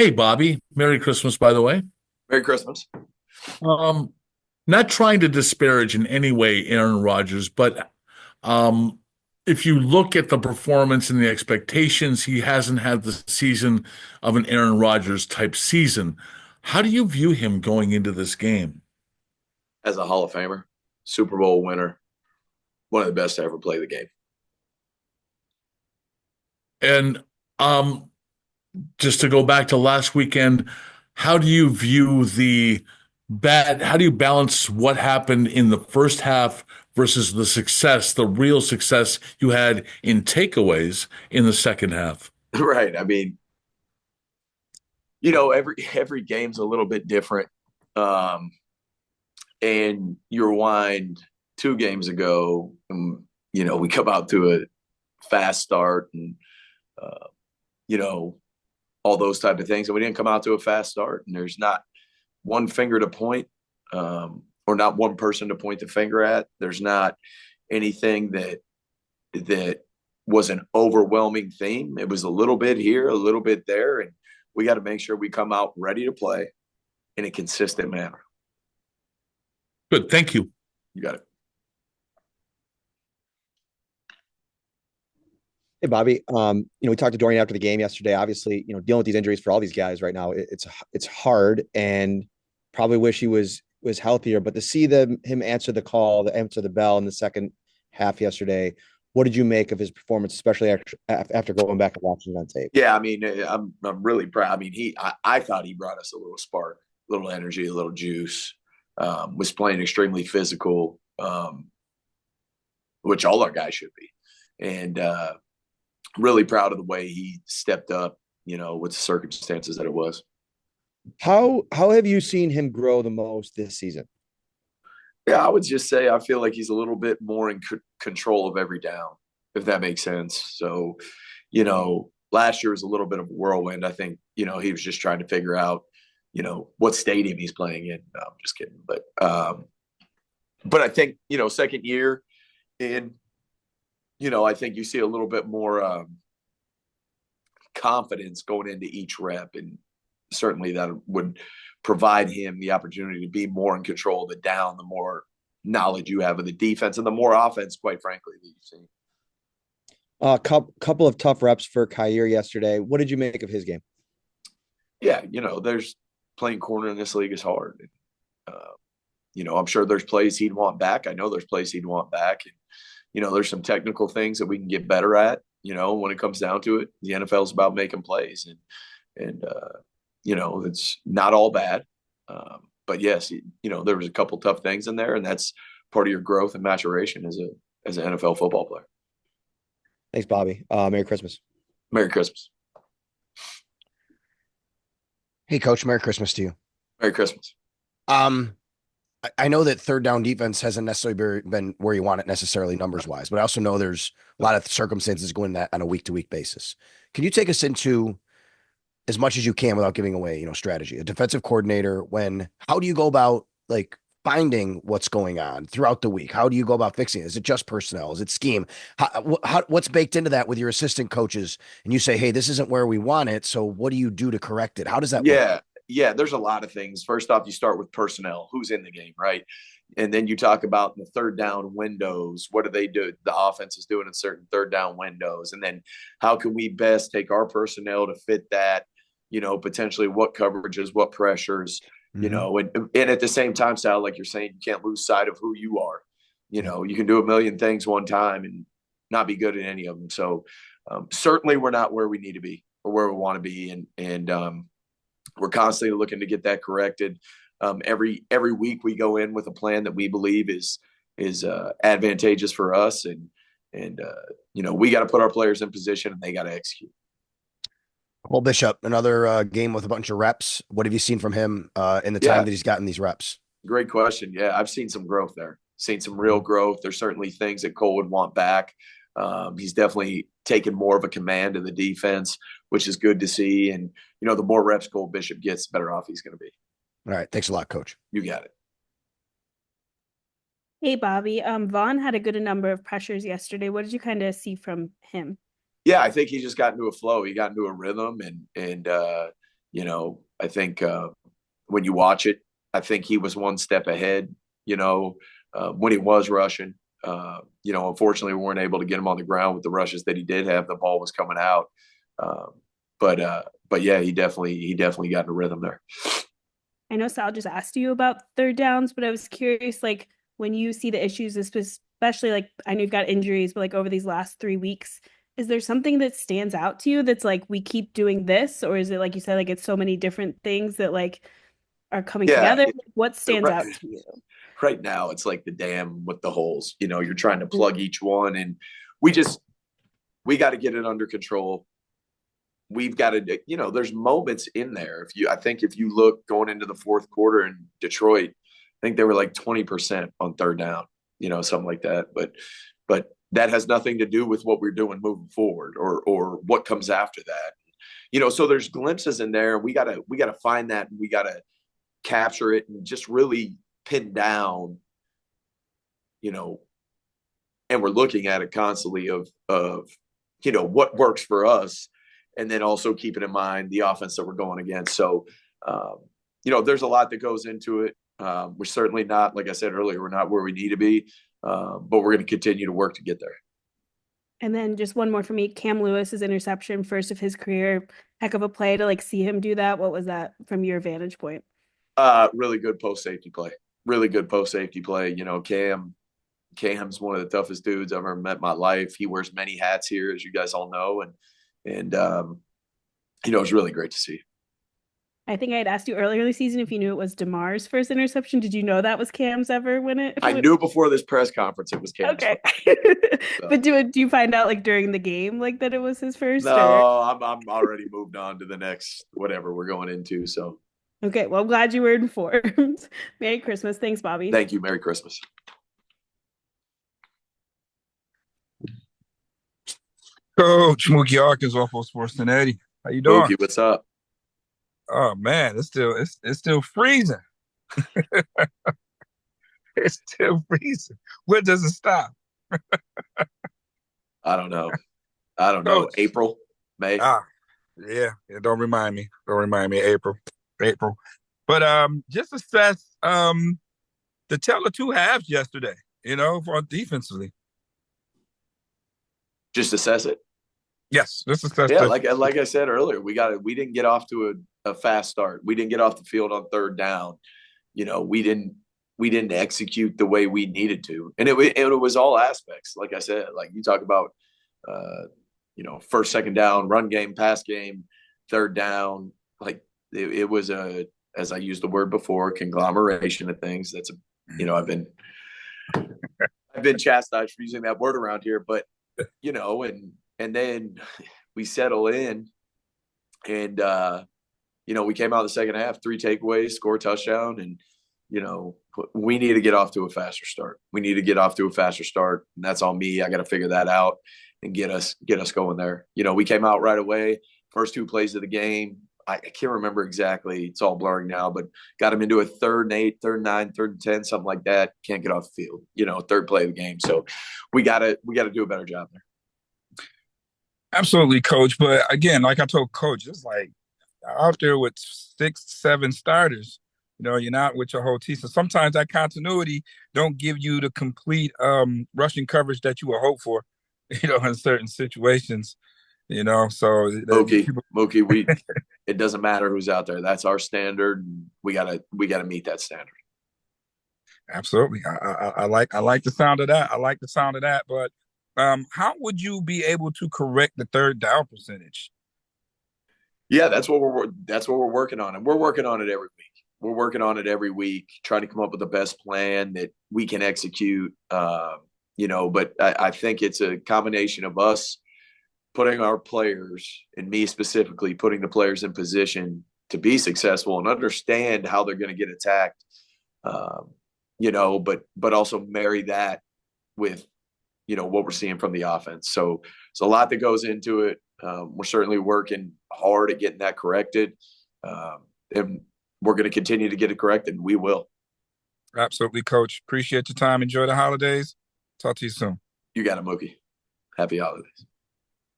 Hey, Bobby. Merry Christmas, by the way. Merry Christmas. Um, Not trying to disparage in any way Aaron Rodgers, but um, if you look at the performance and the expectations, he hasn't had the season of an Aaron Rodgers type season. How do you view him going into this game? As a Hall of Famer, Super Bowl winner, one of the best to ever play the game. And um, just to go back to last weekend, how do you view how do you balance what happened in the first half versus the success, the real success you had in takeaways in the second half? Right. I mean, every game's a little bit different. Um, and you rewind 2 games ago, we come out to a fast start and uh, you know, all those type of things. And we didn't come out to a fast start. And there's not one finger to point, or not one person to point the finger at. There's not anything that was an overwhelming theme. It was a little bit here, a little bit there, and we got to make sure we come out ready to play in a consistent manner. Good, thank you. You got it. Hey, Bobby. We talked to Dorian after the game yesterday. Obviously, dealing with these injuries for all these guys right now, it's hard, and probably wish he was healthier. But to see him answer the call, answer the bell in the second half yesterday, what did you make of his performance, especially after going back and watching it on tape? Yeah, I mean, I'm really proud. I mean, I thought he brought us a little spark, a little energy, a little juice. Was playing extremely physical, which all our guys should be, and really proud of the way he stepped up, with the circumstances that it was. How have you seen him grow the most this season? Yeah, I would just say I feel like he's a little bit more in control of every down, if that makes sense. So, last year was a little bit of a whirlwind. I think, he was just trying to figure out, what stadium he's playing in. No, I'm just kidding. But I think, second year, and, I think you see a little bit more confidence going into each rep. And certainly that would provide him the opportunity to be more in control of the down, the more knowledge you have of the defense and the more offense, quite frankly, that you've seen. Couple of tough reps for Kaiir yesterday. What did you make of his game? Yeah, there's playing corner in this league is hard. I'm sure there's plays he'd want back. I know there's plays he'd want back. And, there's some technical things that we can get better at, when it comes down to it. The NFL is about making plays. And it's not all bad. But yes, there was a couple tough things in there, and that's part of your growth and maturation as an NFL football player. Thanks, Bobby. Merry Christmas. Merry Christmas. Hey, Coach, Merry Christmas to you. Merry Christmas. I know that third down defense hasn't necessarily been where you want it necessarily numbers wise, but I also know there's a lot of circumstances going that on a week to week basis. Can you take us into as much as you can without giving away, strategy, a defensive coordinator, how do you go about finding what's going on throughout the week? How do you go about fixing it? Is it just personnel? Is it scheme? What's baked into that with your assistant coaches? And you say, hey, this isn't where we want it. So what do you do to correct it? How does that work? Yeah, there's a lot of things. First off, you start with personnel, who's in the game, right? And then you talk about the third down windows. What do they do? The offense is doing in certain third down windows. And then how can we best take our personnel to fit that, potentially what coverages, what pressures, and at the same time, Sal, like you're saying, you can't lose sight of who you are. You can do a million things one time and not be good at any of them. So certainly we're not where we need to be or where we want to be. And we're constantly looking to get that corrected. Every week we go in with a plan that we believe is advantageous for us. And we got to put our players in position and they got to execute. Well, Bishop, another game with a bunch of reps. What have you seen from him in the time that he's gotten these reps? Great question. Yeah, I've seen some growth there. Seen some real growth. There's certainly things that Cole would want back. He's definitely taken more of a command of the defense, which is good to see. And, the more reps Cole Bishop gets, the better off he's going to be. All right. Thanks a lot, Coach. You got it. Hey, Bobby. Vaughn had a good number of pressures yesterday. What did you kind of see from him? Yeah, I think he just got into a flow. He got into a rhythm and I think when you watch it, I think he was one step ahead, when he was rushing. Unfortunately, we weren't able to get him on the ground with the rushes that he did have. The ball was coming out. But yeah, he definitely got in a rhythm there. I know Sal just asked you about third downs, but I was curious, like when you see the issues, especially like I know you've got injuries, but like over these last 3 weeks, is there something that stands out to you that's like we keep doing this, or is it like you said, like it's so many different things that like are coming Yeah, together? What stands out to you? right now it's like the dam with the holes. You're trying to plug each one, and we got to get it under control. We've got to, there's moments in there. I think if you look going into the fourth quarter in Detroit, I think they were like 20% on third down, something like that. But that has nothing to do with what we're doing moving forward or what comes after that. So there's glimpses in there. We gotta find that. We gotta capture it and just really pin down, and we're looking at it constantly of what works for us. And then also keeping in mind the offense that we're going against. So, there's a lot that goes into it. We're certainly not, like I said earlier, we're not where we need to be, but we're going to continue to work to get there. And then just one more for me, Cam Lewis's interception, first of his career, heck of a play to like see him do that. What was that from your vantage point? Really good post safety play. Really good post safety play. Cam's one of the toughest dudes I've ever met in my life. He wears many hats here, as you guys all know, and it was really great to see. I think I had asked you earlier this season if you knew it was DeMar's first interception. Did you know that was Cam's ever when it? I knew before this press conference it was Cam's. Okay. But do you find out like during the game like that it was his first? No, I'm already moved on to the next whatever we're going into. So. Okay, well, I'm glad you were informed. Merry Christmas. Thanks, Bobby. Thank you. Merry Christmas. Coach Mookie Arkansas for Sports 1080. How you doing? Mookie, what's up? Oh man, it's still freezing. It's still freezing. When does it stop? I don't know. Coach. April, May. Yeah. Don't remind me. April. But just assess the tale of two halves yesterday. For defensively. Just assess it. Yes, this is like I said earlier, we didn't get off to a fast start. We didn't get off the field on third down. We didn't execute the way we needed to, and it was all aspects. Like I said, like you talk about, first, second down, run game, pass game, third down. Like it was as I used the word before, conglomeration of things. That's I've been chastised for using that word around here, but and then we settle in and, we came out of the second half, 3 takeaways, score a touchdown. And, we need to get off to a faster start. And that's on me. I got to figure that out and get us going there. We came out right away, first 2 plays of the game. I can't remember exactly. It's all blurring now, but got him into a 3rd and 8, 3rd and 9, 3rd and 10, something like that. Can't get off the field, 3rd play of the game. So we got to do a better job there. Absolutely, Coach. But again, like I told Coach, it's like out there with 6, 7 starters. You're not with your whole team. So sometimes that continuity don't give you the complete rushing coverage that you would hope for, in certain situations. So Mookie, it doesn't matter who's out there. That's our standard. We gotta meet that standard. Absolutely. I like the sound of that. But how would you be able to correct the third down percentage? Yeah, that's what we're working on, and we're working on it every week. Trying to come up with the best plan that we can execute. But I think it's a combination of us putting our players, and me specifically, putting the players in position to be successful and understand how they're going to get attacked. But also marry that with what we're seeing from the offense. So it's a lot that goes into it. We're certainly working hard at getting that corrected. And we're going to continue to get it corrected. We will. Absolutely, Coach. Appreciate your time. Enjoy the holidays. Talk to you soon. You got it, Mookie. Happy holidays.